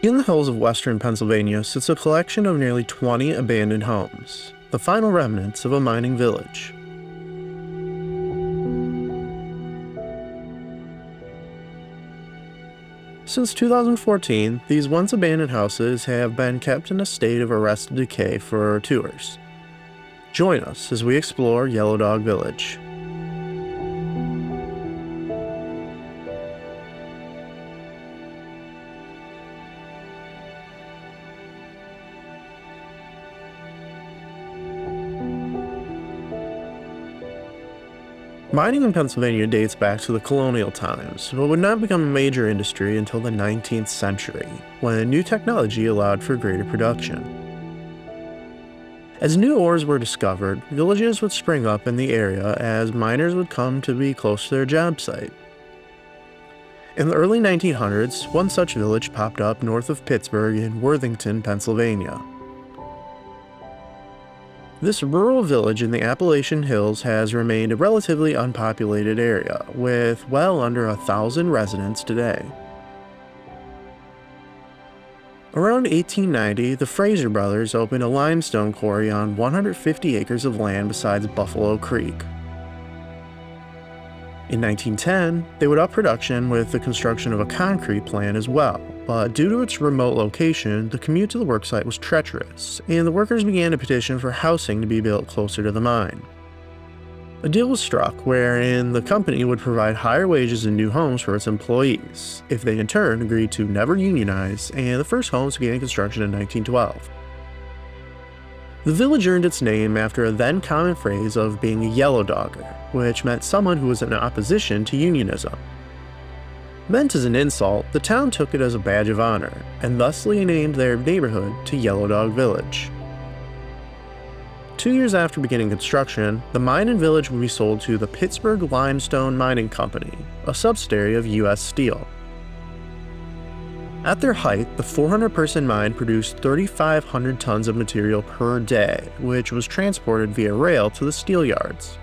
In the hills of western Pennsylvania sits a collection of nearly 20 abandoned homes, the final remnants of a mining village. Since 2014, these once abandoned houses have been kept in a state of arrested decay for tours. Join us as we explore Yellow Dog Village. Mining in Pennsylvania dates back to the colonial times, but would not become a major industry until the 19th century, when new technology allowed for greater production. As new ores were discovered, villages would spring up in the area as miners would come to be close to their job site. In the early 1900s, one such village popped up north of Pittsburgh in Worthington, Pennsylvania. This rural village in the Appalachian Hills has remained a relatively unpopulated area, with well under 1,000 residents today. Around 1890, the Fraser brothers opened a limestone quarry on 150 acres of land beside Buffalo Creek. In 1910, they would up production with the construction of a concrete plant as well, but due to its remote location, the commute to the worksite was treacherous, and the workers began to petition for housing to be built closer to the mine. A deal was struck wherein the company would provide higher wages and new homes for its employees, if they in turn agreed to never unionize, and the first homes began construction in 1912. The village earned its name after a then common phrase of being a yellow dogger, which meant someone who was in opposition to unionism. Meant as an insult, the town took it as a badge of honor, and thusly named their neighborhood to Yellow Dog Village. 2 years after beginning construction, the mine and village would be sold to the Pittsburgh Limestone Mining Company, a subsidiary of U.S. Steel. At their height, the 400-person mine produced 3,500 tons of material per day, which was transported via rail to the steel yards.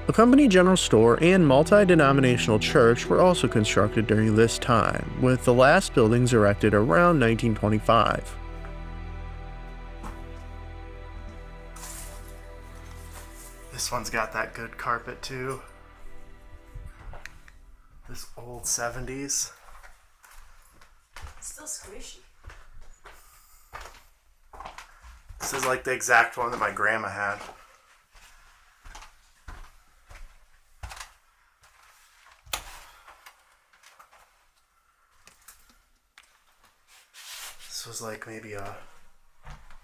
A company general store and multi-denominational church were also constructed during this time, with the last buildings erected around 1925. This one's got that good carpet too. This old 70s. Still squishy. This is like the exact one that my grandma had. This was like maybe a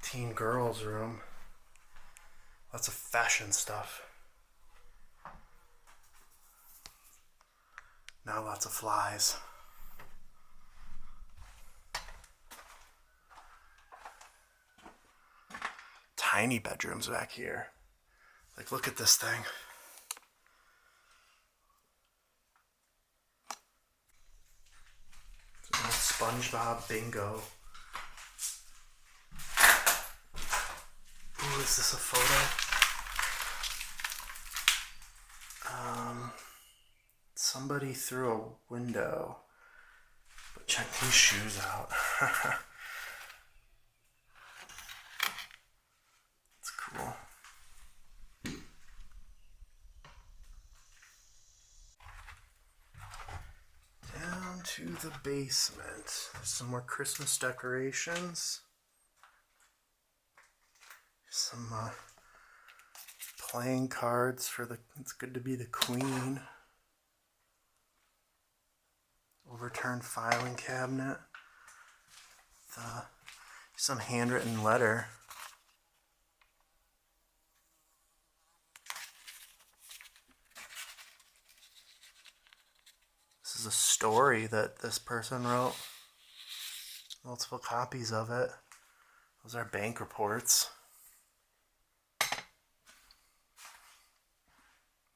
teen girl's room. Lots of fashion stuff. Now lots of flies. Tiny bedrooms back here. Like, look at this thing. It's an old SpongeBob bingo. Ooh, is this a photo? Somebody threw a window. But check these shoes out. It's cool. Down to the basement. There's some more Christmas decorations. Some playing cards for the It's Good to Be the Queen. Overturned filing cabinet. Some handwritten letter. This is a story that this person wrote. Multiple copies of it. Those are bank reports.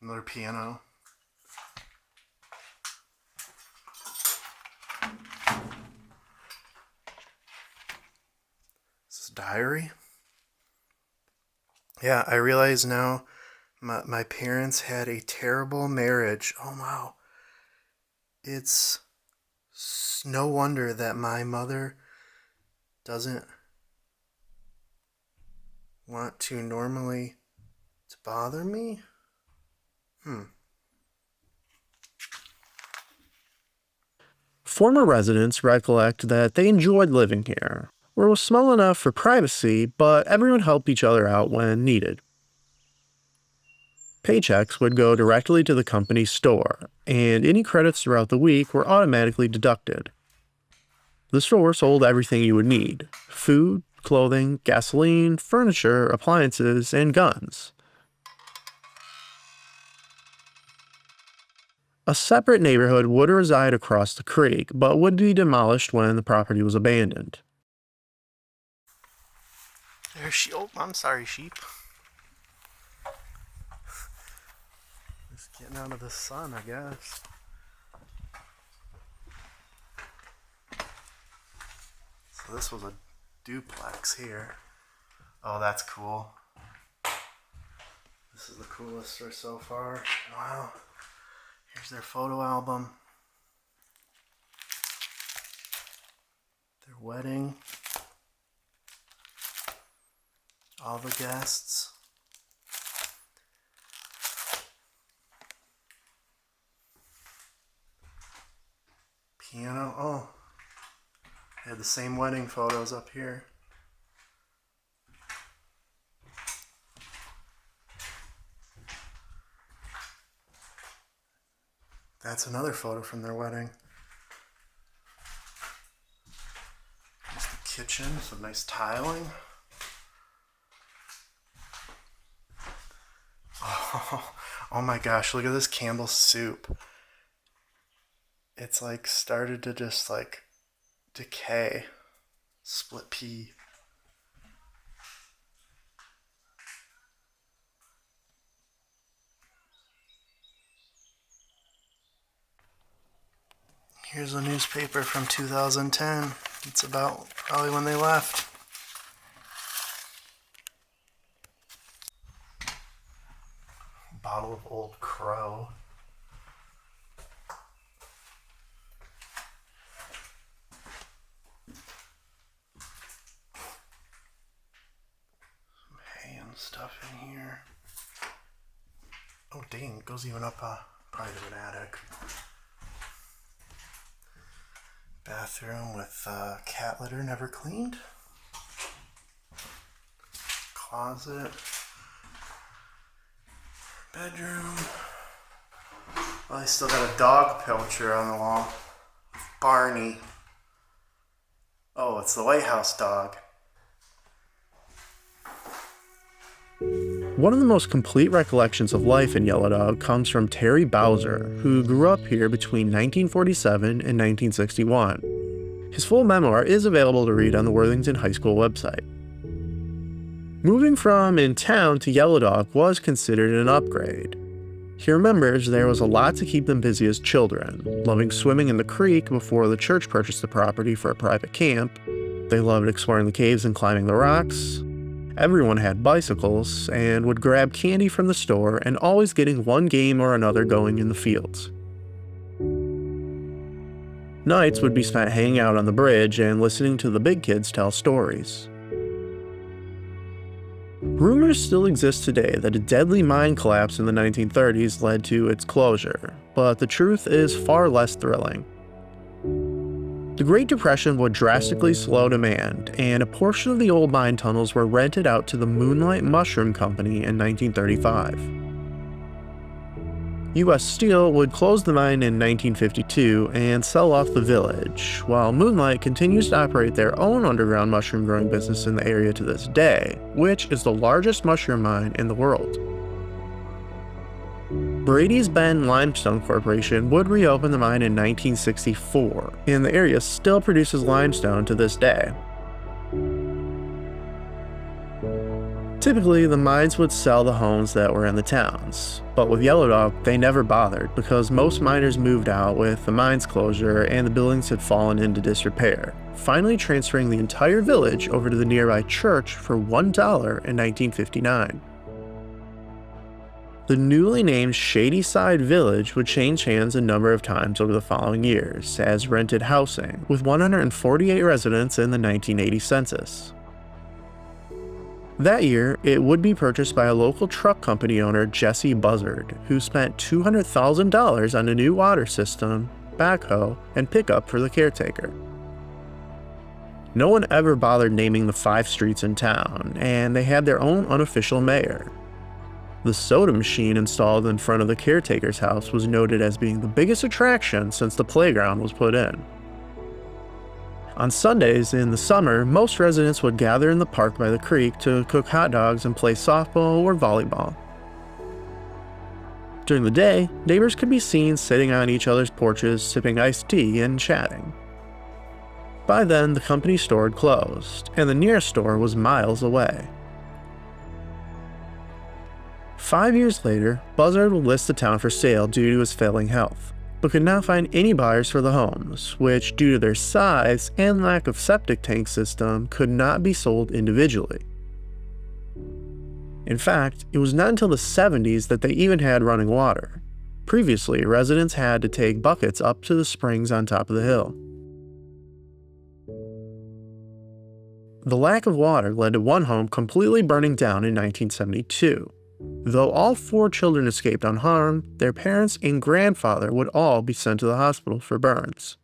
Another piano. This is a diary. Yeah, I realize now my parents had a terrible marriage. Oh wow. It's No wonder that my mother doesn't want to normally to bother me. Former residents recollect that they enjoyed living here, where it was small enough for privacy, but everyone helped each other out when needed. Paychecks would go directly to the company's store, and any credits throughout the week were automatically deducted. The store sold everything you would need: food, clothing, gasoline, furniture, appliances, and guns. A separate neighborhood would reside across the creek, but would be demolished when the property was abandoned. There's sheep. Oh, I'm sorry, sheep. Just getting out of the sun, I guess. So this was a duplex here. Oh, that's cool. This is the coolest store so far. Wow. Here's their photo album. Their wedding. All the guests. Piano. Oh. They had the same wedding photos up here. That's another photo from their wedding. Here's the kitchen, some nice tiling. Oh my gosh, look at this Campbell soup. It's like started to just like decay. Split pea. Here's a newspaper from 2010. It's about probably when they left. Bottle of Old Crow. Some hay and stuff in here. Oh dang, it goes even up probably to an attic. Bathroom with cat litter never cleaned. Closet. Bedroom. Well, I still got a dog picture on the wall. Barney. Oh, it's the White House dog. One of the most complete recollections of life in Yellow Dog comes from Terry Bowser, who grew up here between 1947 and 1961. His full memoir is available to read on the Worthington High School website. Moving from in town to Yellow Dog was considered an upgrade. He remembers there was a lot to keep them busy as children, loving swimming in the creek before the church purchased the property for a private camp. They loved exploring the caves and climbing the rocks. Everyone had bicycles and would grab candy from the store and always getting one game or another going in the fields. Nights would be spent hanging out on the bridge and listening to the big kids tell stories. Rumors still exist today that a deadly mine collapse in the 1930s led to its closure, but the truth is far less thrilling. The Great Depression would drastically slow demand, and a portion of the old mine tunnels were rented out to the Moonlight Mushroom Company in 1935. U.S. Steel would close the mine in 1952 and sell off the village, while Moonlight continues to operate their own underground mushroom growing business in the area to this day, which is the largest mushroom mine in the world. Brady's Bend Limestone Corporation would reopen the mine in 1964, and the area still produces limestone to this day. Typically, the mines would sell the homes that were in the towns, but with Yellow Dog, they never bothered because most miners moved out with the mine's closure and the buildings had fallen into disrepair, finally transferring the entire village over to the nearby church for $1 in 1959. The newly named Shadyside Village would change hands a number of times over the following years as rented housing, with 148 residents in the 1980 census. That year, it would be purchased by a local truck company owner, Jesse Buzzard, who spent $200,000 on a new water system, backhoe, and pickup for the caretaker. No one ever bothered naming the 5 streets in town, and they had their own unofficial mayor. The soda machine installed in front of the caretaker's house was noted as being the biggest attraction since the playground was put in. On Sundays in the summer, most residents would gather in the park by the creek to cook hot dogs and play softball or volleyball. During the day, neighbors could be seen sitting on each other's porches, sipping iced tea and chatting. By then, the company store had closed, and the nearest store was miles away. 5 years later, Buzzard would list the town for sale due to his failing health, but could not find any buyers for the homes, which, due to their size and lack of septic tank system, could not be sold individually. In fact, it was not until the 70s that they even had running water. Previously, residents had to take buckets up to the springs on top of the hill. The lack of water led to one home completely burning down in 1972. Though all 4 children escaped unharmed, their parents and grandfather would all be sent to the hospital for burns.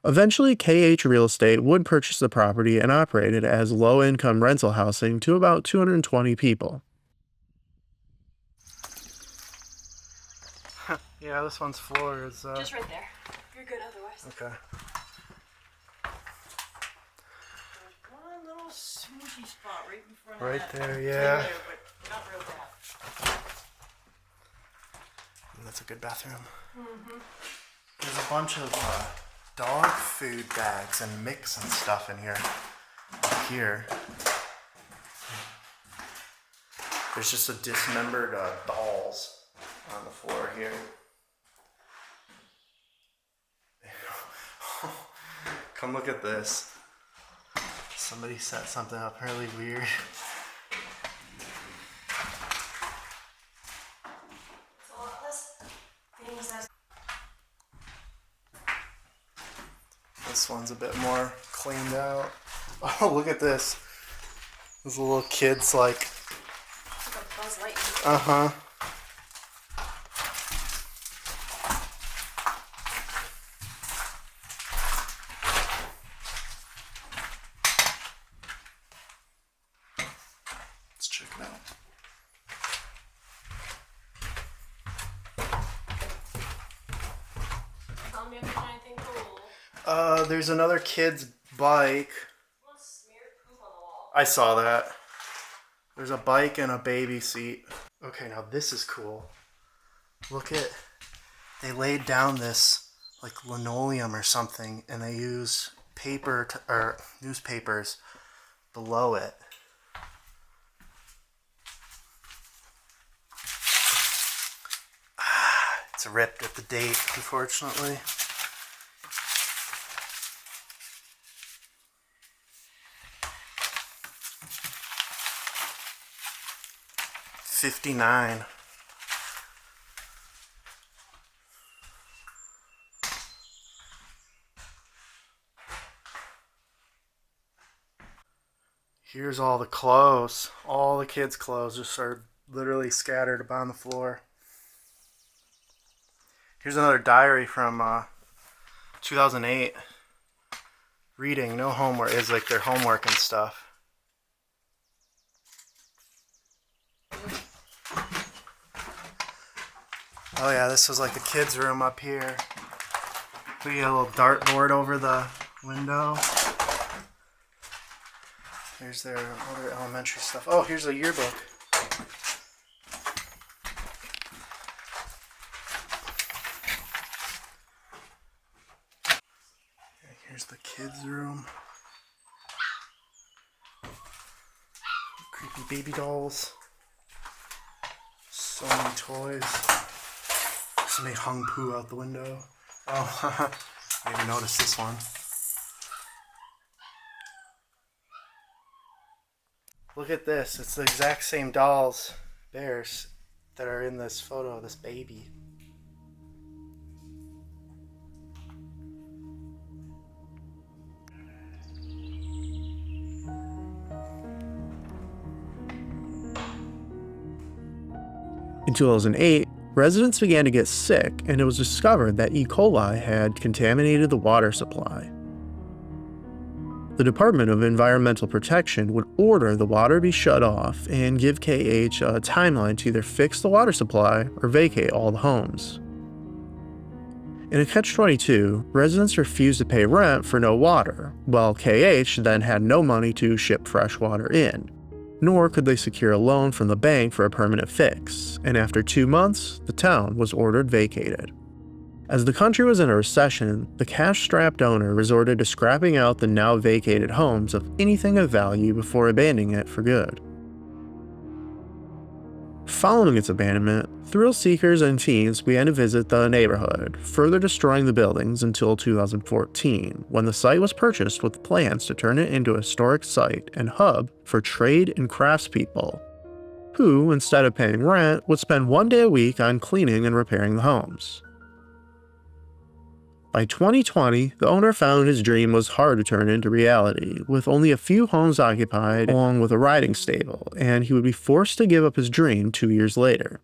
Eventually, KH Real Estate would purchase the property and operate it as low-income rental housing to about 220 people. Yeah, this one's floor is... Just right there. You're good otherwise. Okay. One little smoochy spot right in front Right of that. there, yeah. There, but not real bad. And that's a good bathroom. Mm-hmm. There's a bunch of dog food bags and mix and stuff in here. Here. There's just a dismembered dolls on the floor here. Come look at this. Somebody set something up really weird. It's a lot less things as... This one's a bit more cleaned out. Oh, look at this. Those little kids like... Like a Buzz Lightyear. Uh-huh. Let's check it out. Tell me if there's anything cool. There's another kid's bike. What smeared poop on the wall? I saw that. There's a bike and a baby seat. Okay, now this is cool. Look at, they laid down this like linoleum or something, and they use paper or newspapers below it. It's ripped at the date, unfortunately. '59. Here's all the clothes. All the kids' clothes just are literally scattered upon the floor. Here's another diary from 2008. Reading, no homework, is like their homework and stuff. Oh yeah, this was like the kids' room up here. We got a little dartboard over the window. There's their other elementary stuff. Oh, here's a yearbook. Okay, here's the kids' room. Creepy baby dolls. So many toys. Somebody hung poo out the window. Oh, I didn't notice this one. Look at this. It's the exact same dolls bears that are in this photo of this baby. In 2008, residents began to get sick, and it was discovered that E. coli had contaminated the water supply. The Department of Environmental Protection would order the water be shut off and give KH a timeline to either fix the water supply or vacate all the homes. In a catch-22, residents refused to pay rent for no water, while KH then had no money to ship fresh water in, nor could they secure a loan from the bank for a permanent fix, and after 2 months, the town was ordered vacated. As the country was in a recession, the cash-strapped owner resorted to scrapping out the now vacated homes of anything of value before abandoning it for good. Following its abandonment, thrill seekers and teens began to visit the neighborhood, further destroying the buildings until 2014, when the site was purchased with plans to turn it into a historic site and hub for trade and craftspeople, who, instead of paying rent, would spend 1 day a week on cleaning and repairing the homes. By 2020, the owner found his dream was hard to turn into reality, with only a few homes occupied along with a riding stable, and he would be forced to give up his dream 2 years later.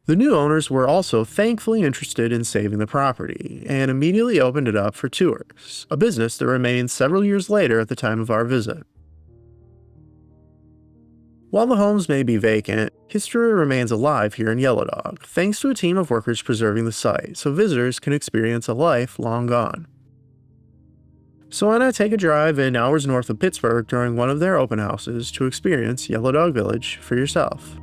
The new owners were also thankfully interested in saving the property, and immediately opened it up for tours, a business that remained several years later at the time of our visit. While the homes may be vacant, history remains alive here in Yellow Dog, thanks to a team of workers preserving the site so visitors can experience a life long gone. So why not take a drive in hours north of Pittsburgh during one of their open houses to experience Yellow Dog Village for yourself?